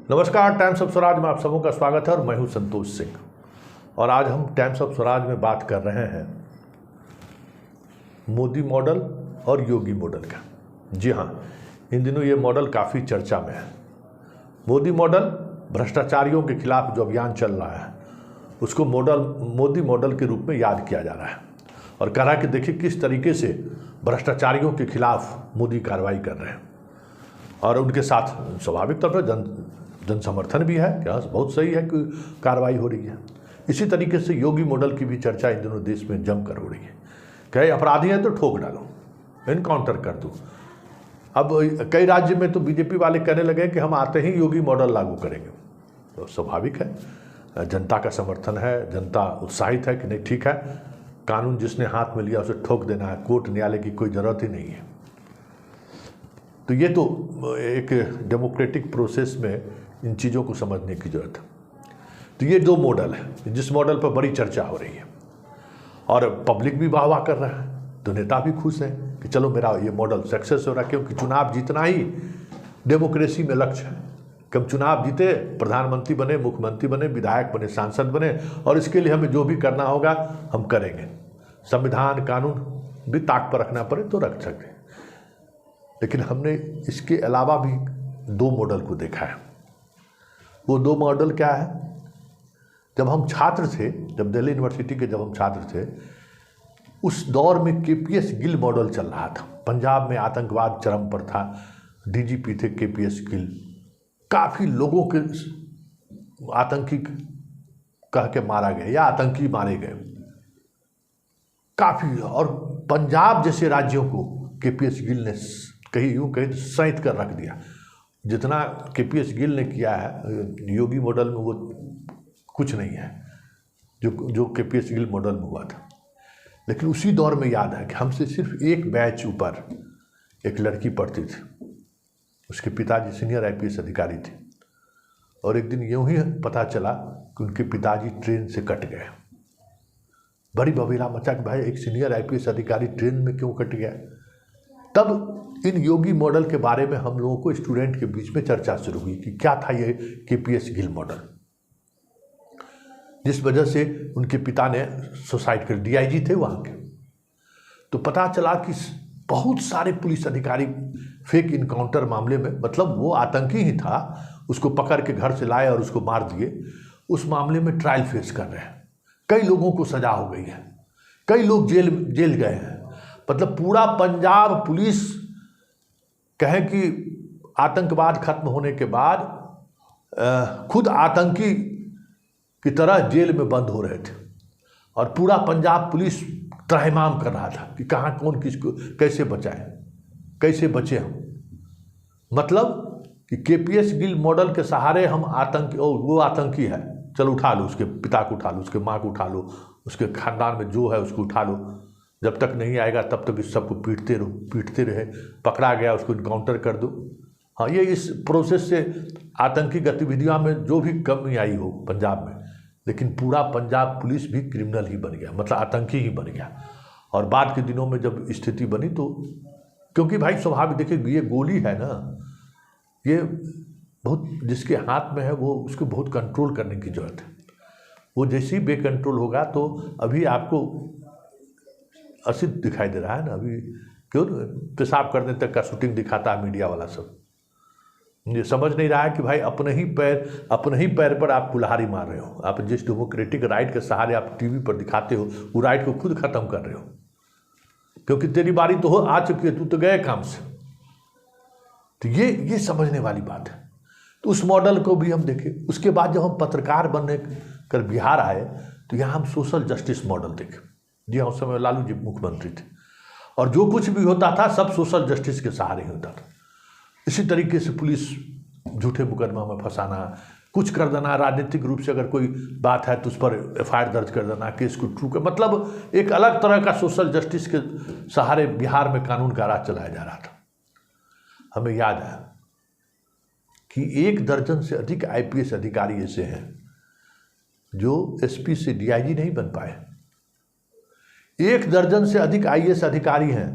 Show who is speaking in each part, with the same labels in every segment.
Speaker 1: नमस्कार, times of Swaraj में आप सबों का स्वागत है और मैं हूं संतोष सिंह। और आज हम टाइम्स ऑफ स्वराज में बात कर रहे हैं मोदी मॉडल और योगी मॉडल का। जी हाँ, इन दिनों ये मॉडल काफ़ी चर्चा में है। मोदी मॉडल भ्रष्टाचारियों के खिलाफ जो अभियान चल रहा है उसको मोदी मॉडल के रूप में याद किया जा रहा है और कह रहा है कि देखिए किस तरीके से भ्रष्टाचारियों के खिलाफ मोदी कार्रवाई कर रहे हैं और उनके साथ स्वाभाविक तौर पर जन समर्थन भी है। क्या बहुत सही है कि कार्रवाई हो रही है। इसी तरीके से योगी मॉडल की भी चर्चा इन दिनों देश में जमकर हो रही है। कई अपराधी हैं तो ठोक डालो, इनकाउंटर कर दो। अब कई राज्य में तो बीजेपी वाले कहने लगे कि हम आते ही योगी मॉडल लागू करेंगे। तो स्वाभाविक है, जनता का समर्थन है, जनता उत्साहित है कि नहीं ठीक है, कानून जिसने हाथ में लिया उसे ठोक देना है, कोर्ट न्यायालय की कोई ज़रूरत ही नहीं है। तो ये तो एक डेमोक्रेटिक प्रोसेस में इन चीज़ों को समझने की ज़रूरत है। तो ये दो मॉडल है जिस मॉडल पर बड़ी चर्चा हो रही है और पब्लिक भी वाह वाह कर रहा है, तो नेता भी खुश हैं कि चलो मेरा ये मॉडल सक्सेस हो रहा है। क्योंकि चुनाव जीतना ही डेमोक्रेसी में लक्ष्य है कि हम चुनाव जीते, प्रधानमंत्री बने, मुख्यमंत्री बने, विधायक बने, सांसद बने और इसके लिए हमें जो भी करना होगा हम करेंगे। संविधान कानून भी ताक पर रखना पड़े तो रख सकते हैं। लेकिन हमने इसके अलावा भी दो मॉडल को देखा है। वो दो मॉडल क्या है? जब हम छात्र थे, जब दिल्ली यूनिवर्सिटी के जब हम छात्र थे, उस दौर में केपीएस गिल मॉडल चल रहा था। पंजाब में आतंकवाद चरम पर था, डीजीपी थे केपीएस गिल। काफ़ी लोगों के आतंकी कह के मारा गया या आतंकी मारे गए काफ़ी। और पंजाब जैसे राज्यों को केपीएस गिल ने कहीं यूँ कहीं सैंत कर रख दिया। जितना केपीएस गिल ने किया है योगी मॉडल में वो कुछ नहीं है जो केपीएस गिल मॉडल में हुआ था। लेकिन उसी दौर में याद है कि हमसे सिर्फ एक बैच ऊपर एक लड़की पढ़ती थी, उसके पिताजी सीनियर आईपीएस अधिकारी थे और एक दिन यूँ ही पता चला कि उनके पिताजी ट्रेन से कट गए। बड़ी बबीला मचा कि भाई एक सीनियर आईपीएस अधिकारी ट्रेन में क्यों कट गया। तब इन योगी मॉडल के बारे में हम लोगों को स्टूडेंट के बीच में चर्चा शुरू हुई कि क्या था ये केपीएस गिल मॉडल, जिस वजह से उनके पिता ने सुसाइड कर, डीआईजी थे वहाँ के। तो पता चला कि बहुत सारे पुलिस अधिकारी फेक इनकाउंटर मामले में, मतलब वो आतंकी ही था, उसको पकड़ के घर से लाए और उसको मार दिए, उस मामले में ट्रायल फेस कर रहे हैं। कई लोगों को सजा हो गई है, कई लोग जेल गए हैं। मतलब पूरा पंजाब पुलिस कहें कि आतंकवाद खत्म होने के बाद खुद आतंकी की तरह जेल में बंद हो रहे थे और पूरा पंजाब पुलिस त्राहिमाम कर रहा था कि कहाँ कौन किसको कैसे बचाए, कैसे बचे हम। मतलब कि केपीएस गिल मॉडल के सहारे हम आतंकी, वो आतंकी है, चलो उठा लो, उसके पिता को उठा लो, उसके माँ को उठा लो, उसके खानदान में जो है उसको उठा लो, जब तक नहीं आएगा तब तक इस सबको पीटते रहे, पकड़ा गया उसको इनकाउंटर कर दो। हाँ, ये इस प्रोसेस से आतंकी गतिविधियों में जो भी कमी आई हो पंजाब में, लेकिन पूरा पंजाब पुलिस भी क्रिमिनल ही बन गया, मतलब आतंकी ही बन गया। और बाद के दिनों में जब स्थिति बनी तो, क्योंकि भाई स्वभाविक देखिए ये गोली है ना, ये बहुत जिसके हाथ में है वो उसको बहुत कंट्रोल करने की ज़रूरत है। वो जैसे ही बेकंट्रोल होगा तो अभी आपको असित दिखाई दे रहा है ना, अभी क्यों पेशाब करने तक का शूटिंग दिखाता है मीडिया वाला सब। ये समझ नहीं रहा है कि भाई अपने ही पैर पर आप कुल्हाड़ी मार रहे हो। आप जिस डेमोक्रेटिक राइट के सहारे आप टीवी पर दिखाते हो वो राइट को खुद खत्म कर रहे हो, क्योंकि तेरी बारी तो आ चुकी है, तू तो गए काम से। तो ये समझने वाली बात है। तो उस मॉडल को भी हम देखें। उसके बाद जब हम पत्रकार बनने कर बिहार आए तो यहाँ हम सोशल जस्टिस मॉडल देखे। जी हाँ, उस समय लालू जी मुख्यमंत्री थे और जो कुछ भी होता था सब सोशल जस्टिस के सहारे ही होता था। इसी तरीके से पुलिस झूठे मुकदमा में फंसाना, कुछ कर देना, राजनीतिक रूप से अगर कोई बात है तो उस पर एफआईआर दर्ज कर देना, केस को ट्रू कर, मतलब एक अलग तरह का सोशल जस्टिस के सहारे बिहार में कानून का राज चलाया जा रहा था। हमें याद है कि 1 दर्जन से अधिक आईपीएस अधिकारी ऐसे हैं जो एसपी से डीआईजी नहीं बन पाए। 1 दर्जन से अधिक आईएएस अधिकारी हैं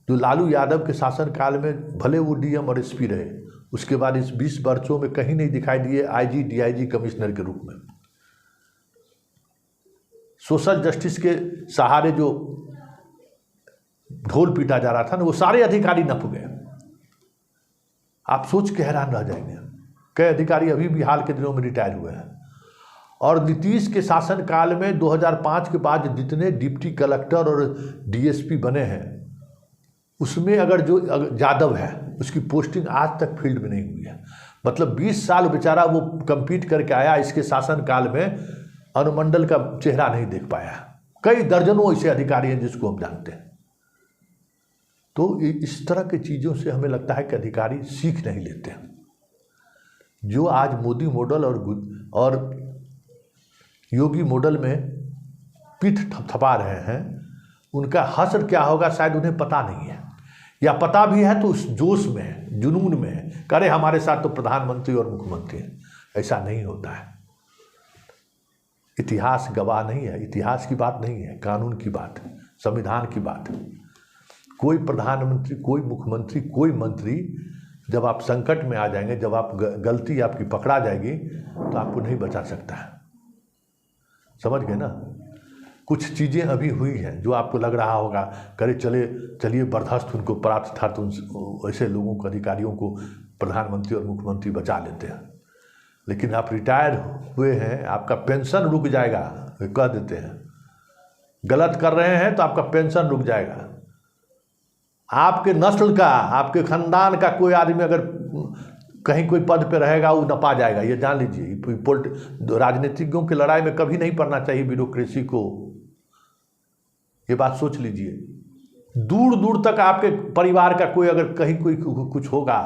Speaker 1: जो लालू यादव के शासनकाल में भले वो डीएम और एसपी रहे, उसके बाद इस 20 वर्षों में कहीं नहीं दिखाई दिए आईजी डीआईजी कमिश्नर के रूप में। सोशल जस्टिस के सहारे जो ढोल पीटा जा रहा था ना, वो सारे अधिकारी नप गए। आप सोच के हैरान रह जाएंगे। कई अधिकारी अभी भी हाल के दिनों में रिटायर हुए हैं। और नीतीश के शासनकाल में 2005 के बाद जितने डिप्टी कलेक्टर और डीएसपी बने हैं, उसमें अगर जो यादव है उसकी पोस्टिंग आज तक फील्ड में नहीं हुई है। मतलब 20 साल बेचारा वो कम्पीट करके आया, इसके शासनकाल में अनुमंडल का चेहरा नहीं देख पाया। कई दर्जनों ऐसे अधिकारी हैं जिसको हम जानते हैं। तो इस तरह की चीज़ों से हमें लगता है कि अधिकारी सीख नहीं लेते हैं। जो आज मोदी मॉडल और योगी मॉडल में पीठ थपथपा रहे हैं, उनका हश्र क्या होगा शायद उन्हें पता नहीं है, या पता भी है तो उस जोश में है, जुनून में है, करे हमारे साथ तो प्रधानमंत्री और मुख्यमंत्री हैं। ऐसा नहीं होता है। इतिहास गवाह नहीं है, इतिहास की बात नहीं है, कानून की बात है, संविधान की बात है। कोई प्रधानमंत्री, कोई मुख्यमंत्री, कोई मंत्री जब आप संकट में आ जाएंगे, जब आप गलती आपकी पकड़ा जाएगी, तो आपको नहीं बचा सकता है। समझ गए ना? कुछ चीज़ें अभी हुई हैं जो आपको लग रहा होगा करे चलिए बर्दाश्त उनको प्राप्त था, तो ऐसे लोगों को, अधिकारियों को प्रधानमंत्री और मुख्यमंत्री बचा लेते हैं। लेकिन आप रिटायर हुए हैं, आपका पेंशन रुक जाएगा, कह देते हैं। गलत कर रहे हैं तो आपका पेंशन रुक जाएगा। आपके नस्ल का, आपके खानदान का कोई आदमी अगर कहीं कोई पद पे रहेगा, वो नपा जाएगा, ये जान लीजिए। राजनीतिज्ञों की लड़ाई में कभी नहीं पड़ना चाहिए ब्यूरोक्रेसी को, ये बात सोच लीजिए। दूर दूर तक आपके परिवार का कोई अगर कहीं कोई कुछ होगा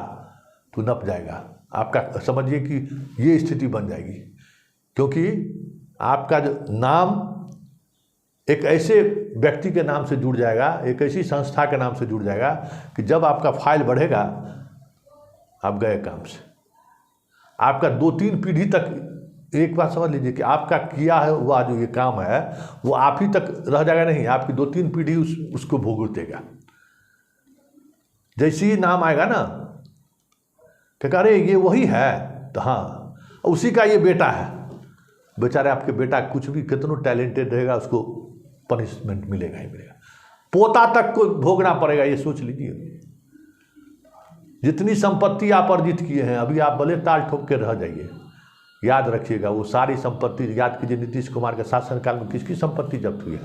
Speaker 1: तो नप जाएगा आपका। समझिए कि ये स्थिति बन जाएगी, क्योंकि आपका जो नाम एक ऐसे व्यक्ति के नाम से जुड़ जाएगा, एक ऐसी संस्था के नाम से जुड़ जाएगा कि जब आपका फाइल बढ़ेगा, आप गए काम से। आपका 2-3 पीढ़ी तक, एक बात समझ लीजिए कि आपका किया है हुआ जो ये काम है वो आप ही तक रह जाएगा, नहीं, आपकी 2-3 पीढ़ी उसको भुगतेगा। जैसे ही नाम आएगा ना कि अरे ये वही है, तो हाँ उसी का ये बेटा है। बेचारे आपके बेटा कुछ भी कितना टैलेंटेड रहेगा, उसको पनिशमेंट मिलेगा ही मिलेगा। पोता तक को भोगना पड़ेगा, ये सोच लीजिए। जितनी संपत्ति आप अर्जित किए हैं, अभी आप भले ताल ठोक के रह जाइए, याद रखिएगा वो सारी संपत्ति, याद कीजिए नीतीश कुमार के शासनकाल में किसकी संपत्ति जब्त हुई है।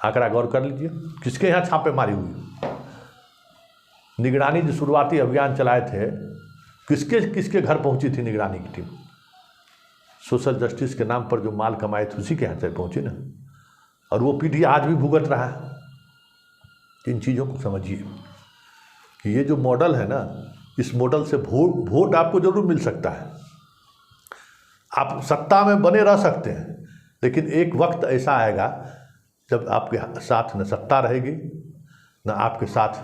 Speaker 1: आंकड़ा गौर कर लीजिए, किसके यहाँ छापेमारी हुई। निगरानी जो शुरुआती अभियान चलाए थे, किसके किसके घर पहुंची थी निगरानी की टीम। सोशल जस्टिस के नाम पर जो माल कमाए थे उसी के यहाँ से पहुंची ना, और वो पीढ़ी आज भी भुगत रहा है। इन चीज़ों को समझिए कि ये जो मॉडल है ना, इस मॉडल से वोट आपको जरूर मिल सकता है, आप सत्ता में बने रह सकते हैं, लेकिन एक वक्त ऐसा आएगा जब आपके साथ न सत्ता रहेगी, न आपके साथ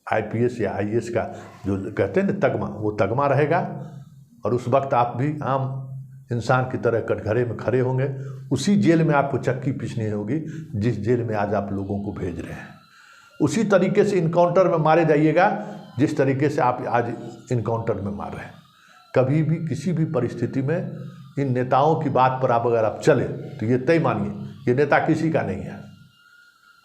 Speaker 1: आईपीएस या आईएएस का जो कहते हैं ना तगमा, वो तगमा रहेगा। और उस वक्त आप भी आम इंसान की तरह कटघरे में खड़े होंगे। उसी जेल में आपको चक्की पीसनी होगी जिस जेल में आज आप लोगों को भेज रहे हैं। उसी तरीके से इनकाउंटर में मारे जाइएगा जिस तरीके से आप आज इनकाउंटर में मार रहे हैं। कभी भी किसी भी परिस्थिति में इन नेताओं की बात पर आप अगर आप चले तो ये तय मानिए, ये नेता किसी का नहीं है।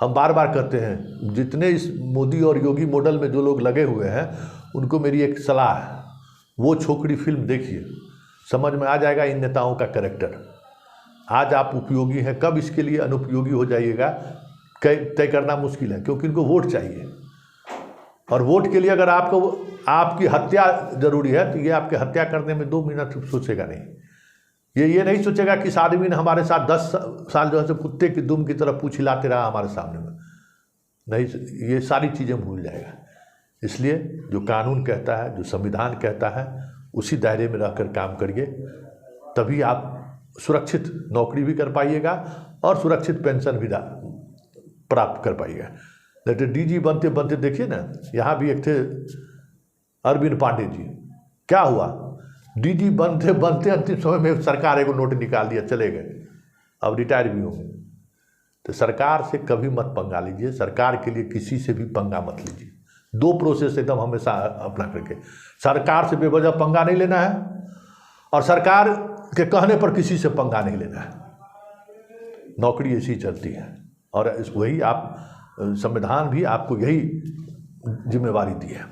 Speaker 1: हम बार बार कहते हैं, जितने इस मोदी और योगी मॉडल में जो लोग लगे हुए हैं, उनको मेरी एक सलाह है, वो छोकरी फिल्म देखिए, समझ में आ जाएगा इन नेताओं का कैरेक्टर। आज आप उपयोगी हैं, कब इसके लिए अनुपयोगी हो जाइएगा तय करना मुश्किल है, क्योंकि इनको वोट चाहिए। और वोट के लिए अगर आपकी हत्या जरूरी है तो ये आपके हत्या करने में 2 मिनट सोचेगा नहीं। ये नहीं सोचेगा कि इस आदमी ने हमारे साथ 10 साल जो है कुत्ते की दुम की तरह पूछ हिलाते रहा हमारे सामने में, नहीं, ये सारी चीज़ें भूल जाएगा। इसलिए जो कानून कहता है, जो संविधान कहता है, उसी दायरे में रहकर काम करिए, तभी आप सुरक्षित नौकरी भी कर पाइएगा और सुरक्षित पेंशन भी प्राप्त कर पाइएगा। लेकिन डीजी बनते बनते देखिए ना, यहाँ भी एक थे अरविंद पांडे जी, क्या हुआ, डीजी बनते बनते अंतिम समय में सरकार एगो नोट निकाल दिया, चले गए, अब रिटायर भी होंगे। तो सरकार से कभी मत पंगा लीजिए, सरकार के लिए किसी से भी पंगा मत लीजिए, दो प्रोसेस एकदम हमेशा अपना करके, सरकार से बेवजह पंगा नहीं लेना है और सरकार के कहने पर किसी से पंगा नहीं लेना है। नौकरी ऐसी चलती है और वही आप, संविधान भी आपको यही जिम्मेवारी दी है।